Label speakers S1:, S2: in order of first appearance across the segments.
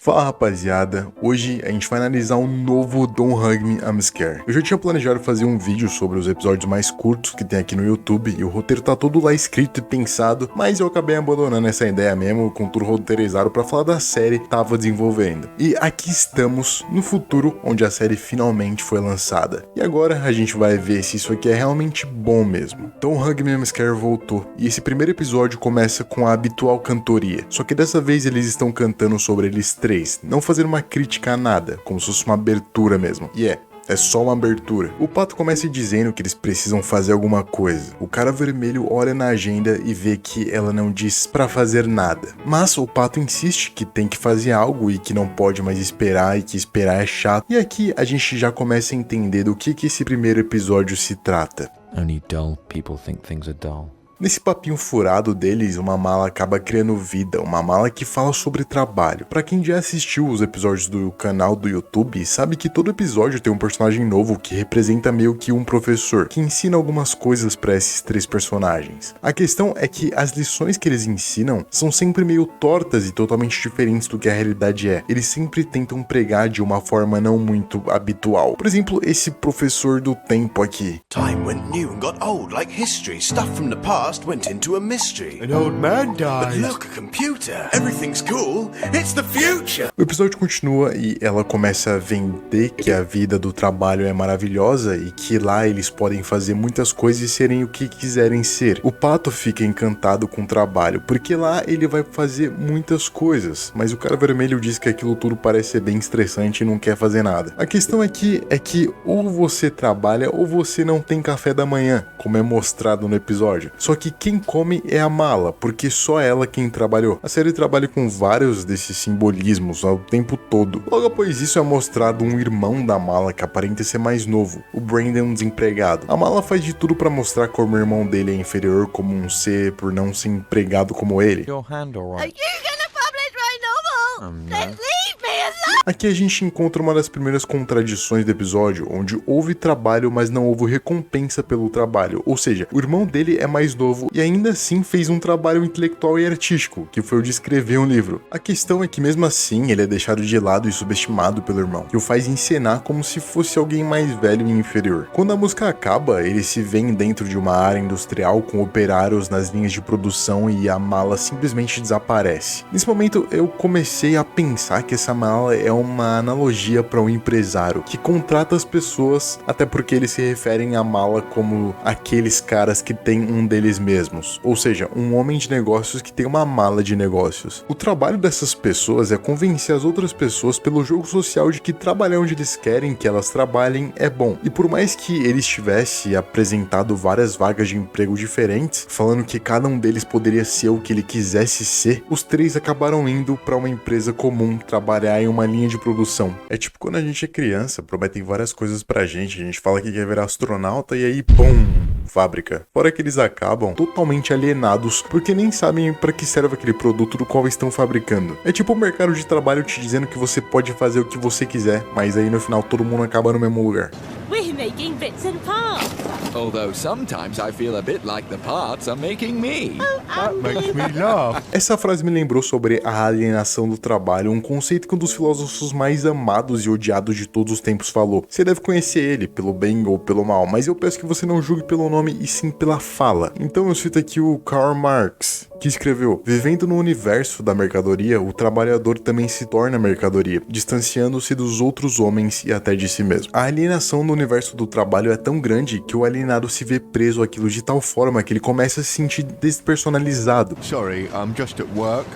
S1: Fala rapaziada, hoje a gente vai analisar um novo Don't Hug Me, I'm Scared. Eu já tinha planejado fazer um vídeo sobre os episódios mais curtos que tem aqui no YouTube e o roteiro tá todo lá escrito e pensado, mas eu acabei abandonando essa ideia mesmo com tudo roteirizado pra falar da série que tava desenvolvendo. E aqui estamos no futuro onde a série finalmente foi lançada. E agora a gente vai ver se isso aqui é realmente bom mesmo. Don't Hug Me, I'm Scared voltou e esse primeiro episódio começa com a habitual cantoria, só que dessa vez eles estão cantando sobre eles três, não fazendo uma crítica a nada, como se fosse uma abertura mesmo. E é só uma abertura. O Pato começa dizendo que eles precisam fazer alguma coisa. O cara vermelho olha na agenda e vê que ela não diz pra fazer nada. Mas o Pato insiste que tem que fazer algo e que não pode mais esperar e que esperar é chato. E aqui a gente já começa a entender do que esse primeiro episódio se trata.
S2: Only dull people think things are dull.
S1: Nesse papinho furado deles, uma mala acaba criando vida, uma mala que fala sobre trabalho. Pra quem já assistiu os episódios do canal do YouTube, sabe que todo episódio tem um personagem novo que representa meio que um professor, que ensina algumas coisas pra esses três personagens. A questão é que as lições que eles ensinam são sempre meio tortas e totalmente diferentes do que a realidade é. Eles sempre tentam pregar de uma forma não muito habitual. Por exemplo, esse professor do tempo aqui.
S3: Time went new and got old like history. Stuff from the past went into a mystery.
S4: An old man
S3: But
S4: died.
S3: look, a computer. Everything's cool. It's the future.
S1: O episódio continua e ela começa a vender que a vida do trabalho é maravilhosa e que lá eles podem fazer muitas coisas e serem o que quiserem ser. O Pato fica encantado com o trabalho, porque lá ele vai fazer muitas coisas, mas o cara vermelho diz que aquilo tudo parece ser bem estressante e não quer fazer nada. A questão aqui é que ou você trabalha ou você não tem café da manhã, como é mostrado no episódio. Só que quem come é a mala, porque só ela quem trabalhou. A série trabalha com vários desses simbolismos ao tempo todo. Logo após isso é mostrado um irmão da mala que aparenta ser mais novo, o Brandon desempregado. A mala faz de tudo pra mostrar como o irmão dele é inferior como um ser por não ser empregado como ele.
S2: Your hand all
S5: Are
S2: right?
S5: you gonna publish my novel?
S2: No.
S5: Then leave me alone!
S1: Aqui a gente encontra uma das primeiras contradições do episódio, onde houve trabalho, mas não houve recompensa pelo trabalho. Ou seja, o irmão dele é mais novo e ainda assim fez um trabalho intelectual e artístico, que foi o de escrever um livro. A questão é que mesmo assim ele é deixado de lado e subestimado pelo irmão, que o faz encenar como se fosse alguém mais velho e inferior. Quando a música acaba, eles se veem dentro de uma área industrial com operários nas linhas de produção e a mala simplesmente desaparece. Nesse momento eu comecei a pensar que essa mala é uma analogia para um empresário que contrata as pessoas, até porque eles se referem à mala como aqueles caras que têm um deles mesmos, ou seja, um homem de negócios que tem uma mala de negócios. O trabalho dessas pessoas é convencer as outras pessoas pelo jogo social de que trabalhar onde eles querem que elas trabalhem é bom. E por mais que eles tivessem apresentado várias vagas de emprego diferentes, falando que cada um deles poderia ser o que ele quisesse ser, os três acabaram indo para uma empresa comum trabalhar em uma linha de produção. É tipo quando a gente é criança, prometem várias coisas pra gente, a gente fala que quer virar astronauta e aí, pum, fábrica. Fora que eles acabam totalmente alienados porque nem sabem pra que serve aquele produto do qual estão fabricando. É tipo o mercado de trabalho te dizendo que você pode fazer o que você quiser, mas aí no final todo mundo acaba no mesmo lugar.
S5: We're making bits and parts.
S2: Although sometimes I feel a bit like the parts are making me.
S4: That makes me laugh.
S1: Essa frase me lembrou sobre a alienação do trabalho, um conceito que um dos filósofos mais amados e odiados de todos os tempos falou. Você deve conhecer ele, pelo bem ou pelo mal, mas eu peço que você não julgue pelo nome e sim pela fala. Então eu cito aqui o Karl Marx, que escreveu: vivendo no universo da mercadoria, o trabalhador também se torna mercadoria, distanciando-se dos outros homens e até de si mesmo. A alienação no universo do trabalho é tão grande que o alienado se vê preso àquilo de tal forma que ele começa a se sentir despersonalizado.
S4: Sorry, I'm just at work.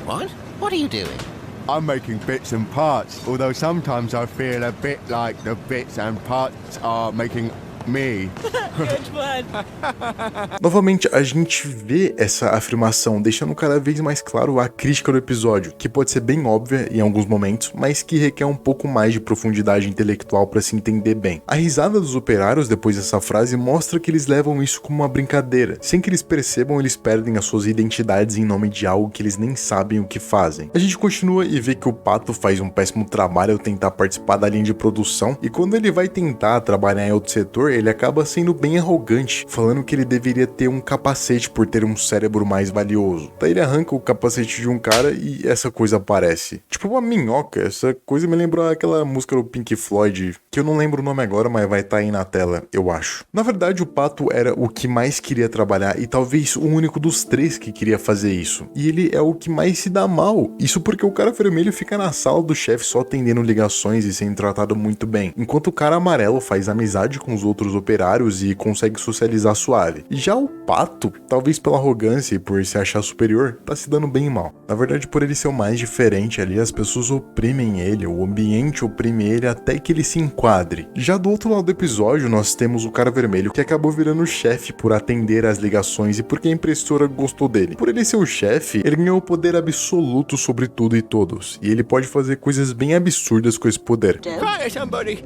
S3: What? What are you doing?
S4: I'm making bits and parts, although sometimes I feel a bit like the bits and parts are making me.
S5: Good one.
S1: Novamente, a gente vê essa afirmação deixando cada vez mais claro a crítica do episódio, que pode ser bem óbvia em alguns momentos, mas que requer um pouco mais de profundidade intelectual para se entender bem. A risada dos operários depois dessa frase mostra que eles levam isso como uma brincadeira. Sem que eles percebam, eles perdem as suas identidades em nome de algo que eles nem sabem o que fazem. A gente continua e vê que o Pato faz um péssimo trabalho ao tentar participar da linha de produção, e quando ele vai tentar trabalhar em outro setor, ele acaba sendo bem arrogante, falando que ele deveria ter um capacete por ter um cérebro mais valioso. Daí ele arranca o capacete de um cara e essa coisa aparece. Tipo uma minhoca, essa coisa me lembrou aquela música do Pink Floyd, que eu não lembro o nome agora, mas vai estar aí na tela, eu acho. Na verdade, o Pato era o que mais queria trabalhar e talvez o único dos 3 que queria fazer isso. E ele é o que mais se dá mal. Isso porque o cara vermelho fica na sala do chefe só atendendo ligações e sendo tratado muito bem, enquanto o cara amarelo faz amizade com os outros operários e consegue socializar suave. E já o Pato, talvez pela arrogância e por se achar superior, tá se dando bem mal. Na verdade, por ele ser o mais diferente ali, as pessoas oprimem ele, o ambiente oprime ele até que ele se enquadre. Já do outro lado do episódio, nós temos o cara vermelho que acabou virando o chefe por atender as ligações e porque a impressora gostou dele. Por ele ser o chefe, ele ganhou o poder absoluto sobre tudo e todos, e ele pode fazer coisas bem absurdas com esse poder.
S6: Fire somebody!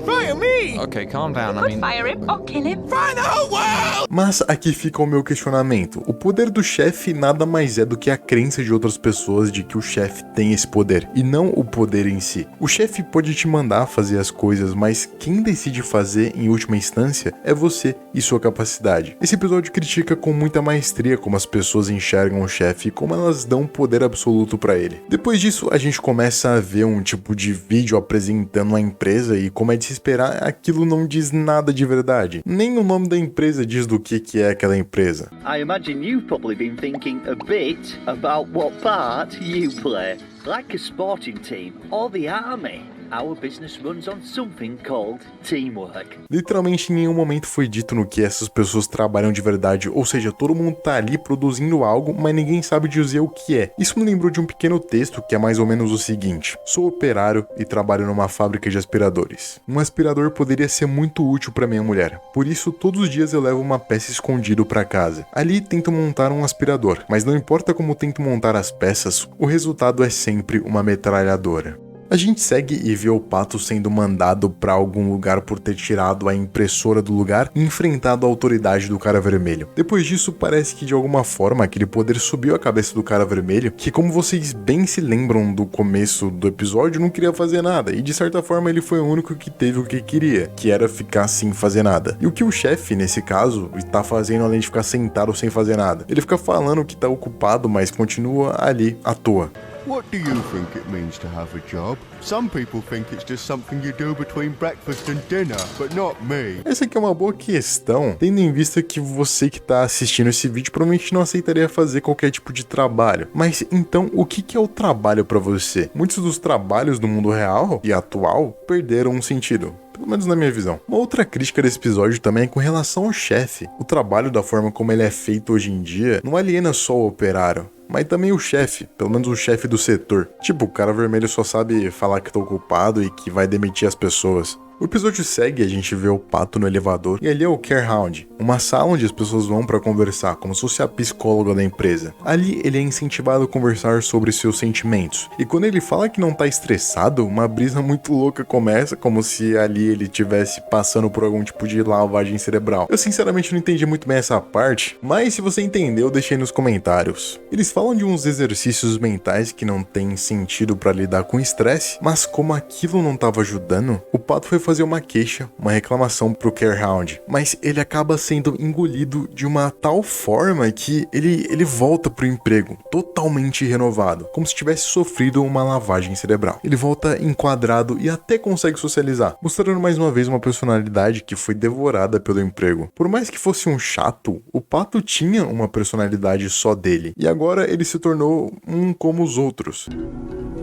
S6: Fire me!
S2: Okay, calm down. I mean,
S5: Fire him or kill him.
S6: Fire the whole world!
S1: Mas aqui fica o meu questionamento. O poder do chefe nada mais é do que a crença de outras pessoas de que o chefe tem esse poder, e não o poder em si. O chefe pode te mandar fazer as coisas, mas quem decide fazer em última instância é você e sua capacidade. Esse episódio critica com muita maestria como as pessoas enxergam o chefe e como elas dão poder absoluto pra ele. Depois disso, a gente começa a ver um tipo de vídeo apresentando a empresa e, como é de se esperar, aquilo não diz nada de verdade. Nem o nome da empresa diz do que é aquela empresa.
S7: I imagine you've probably been thinking a bit about what part you play. Like a sporting team or the army, our business runs on something called teamwork.
S1: Literalmente em nenhum momento foi dito no que essas pessoas trabalham de verdade, ou seja, todo mundo tá ali produzindo algo, mas ninguém sabe dizer o que é. Isso me lembrou de um pequeno texto que é mais ou menos o seguinte: sou operário e trabalho numa fábrica de aspiradores. Um aspirador poderia ser muito útil para minha mulher, por isso todos os dias eu levo uma peça escondida para casa. Ali tento montar um aspirador, mas não importa como tento montar as peças, o resultado é sempre uma metralhadora. A gente segue e vê o Pato sendo mandado pra algum lugar por ter tirado a impressora do lugar e enfrentado a autoridade do cara vermelho. Depois disso, parece que de alguma forma aquele poder subiu a cabeça do cara vermelho, que, como vocês bem se lembram do começo do episódio, não queria fazer nada, e de certa forma ele foi o único que teve o que queria, que era ficar sem fazer nada. E o que o chefe, nesse caso, está fazendo além de ficar sentado sem fazer nada? Ele fica falando que tá ocupado, mas continua ali à toa.
S4: What do you think it means to have a job? Some people think it's just something you do between breakfast and dinner, but not me.
S1: Essa aqui é uma boa questão, tendo em vista que você que tá assistindo esse vídeo provavelmente não aceitaria fazer qualquer tipo de trabalho. Mas então, o que é o trabalho pra você? Muitos dos trabalhos do mundo real e atual perderam um sentido. Pelo menos na minha visão. Uma outra crítica desse episódio também é com relação ao chefe. O trabalho, da forma como ele é feito hoje em dia, não aliena só o operário, mas também o chefe, pelo menos o chefe do setor. Tipo, o cara vermelho só sabe falar que tá ocupado e que vai demitir as pessoas. O episódio segue e a gente vê o Pato no elevador, e ali é o Carehound, uma sala onde as pessoas vão pra conversar, como se fosse a psicóloga da empresa. Ali ele é incentivado a conversar sobre seus sentimentos, e quando ele fala que não tá estressado, uma brisa muito louca começa, como se ali ele estivesse passando por algum tipo de lavagem cerebral. Eu sinceramente não entendi muito bem essa parte, mas se você entendeu, deixei nos comentários. Eles falam de uns exercícios mentais que não tem sentido pra lidar com estresse, mas como aquilo não tava ajudando, o Pato foi fazer uma queixa, uma reclamação pro Carehound, mas ele acaba sendo engolido de uma tal forma que ele volta pro emprego totalmente renovado, como se tivesse sofrido uma lavagem cerebral. Ele volta enquadrado e até consegue socializar, mostrando mais uma vez uma personalidade que foi devorada pelo emprego. Por mais que fosse um chato, o Pato tinha uma personalidade só dele, e agora ele se tornou um como os outros.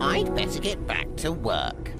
S8: I'd better get back to work.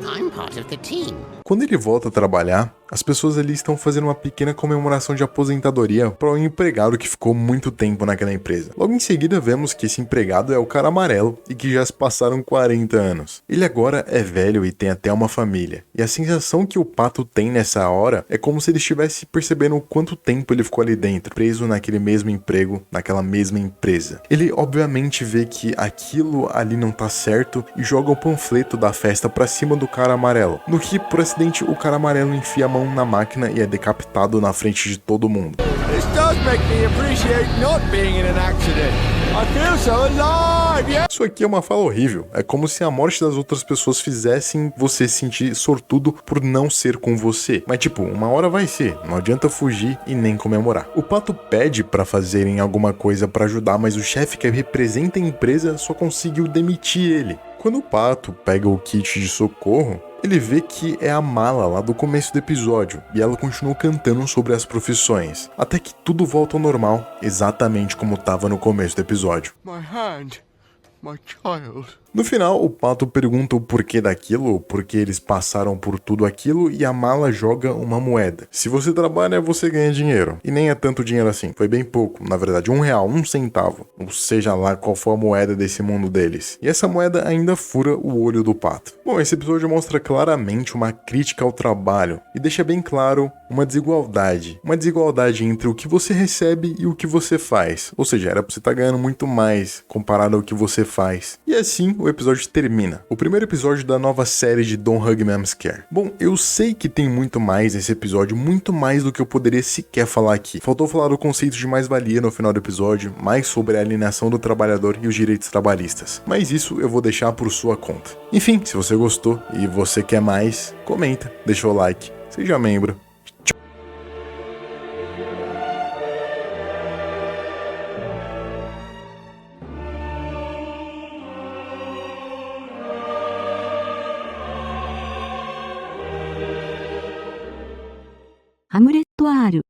S8: I'm part of the team.
S1: Quando ele volta a trabalhar, as pessoas ali estão fazendo uma pequena comemoração de aposentadoria para um empregado que ficou muito tempo naquela empresa. Logo em seguida vemos que esse empregado é o cara amarelo e que já se passaram 40 anos. Ele agora é velho e tem até uma família. E a sensação que o Pato tem nessa hora é como se ele estivesse percebendo o quanto tempo ele ficou ali dentro, preso naquele mesmo emprego, naquela mesma empresa. Ele obviamente vê que aquilo ali não tá certo e joga o panfleto da festa pra cima do cara amarelo. No que, por acidente, o cara amarelo enfia a mão na máquina e é decapitado na frente de todo mundo.
S6: This does make me appreciate not being in an accident. I feel so alive!
S4: alive, yeah?
S1: Isso aqui é uma fala horrível. É como se a morte das outras pessoas fizessem você se sentir sortudo por não ser com você. Mas tipo, uma hora vai ser. Não adianta fugir e nem comemorar. O Pato pede pra fazerem alguma coisa pra ajudar, mas o chefe que representa a empresa só conseguiu demitir ele. Quando o Pato pega o kit de socorro, ele vê que é a Mala lá do começo do episódio, e ela continua cantando sobre as profissões, até que tudo volta ao normal, exatamente como estava no começo do episódio.
S4: My hand. My child.
S1: No final, o Pato pergunta o porquê daquilo, porque eles passaram por tudo aquilo, e a Mala joga uma moeda. Se você trabalha, você ganha dinheiro. E nem é tanto dinheiro assim, foi bem pouco, na verdade, R$1, 1 centavo. Ou seja lá qual for a moeda desse mundo deles. E essa moeda ainda fura o olho do Pato. Bom, esse episódio mostra claramente uma crítica ao trabalho, e deixa bem claro uma desigualdade. Uma desigualdade entre o que você recebe e o que você faz. Ou seja, era pra você estar ganhando muito mais comparado ao que você faz. E assim, o episódio termina. O primeiro episódio da nova série de Don't Hug Mom's Care. Bom, eu sei que tem muito mais nesse episódio, muito mais do que eu poderia sequer falar aqui. Faltou falar do conceito de mais-valia no final do episódio, mais sobre a alienação do trabalhador e os direitos trabalhistas. Mas isso eu vou deixar por sua conta. Enfim, se você gostou e você quer mais, comenta, deixa o like, seja membro.
S9: ハムレット R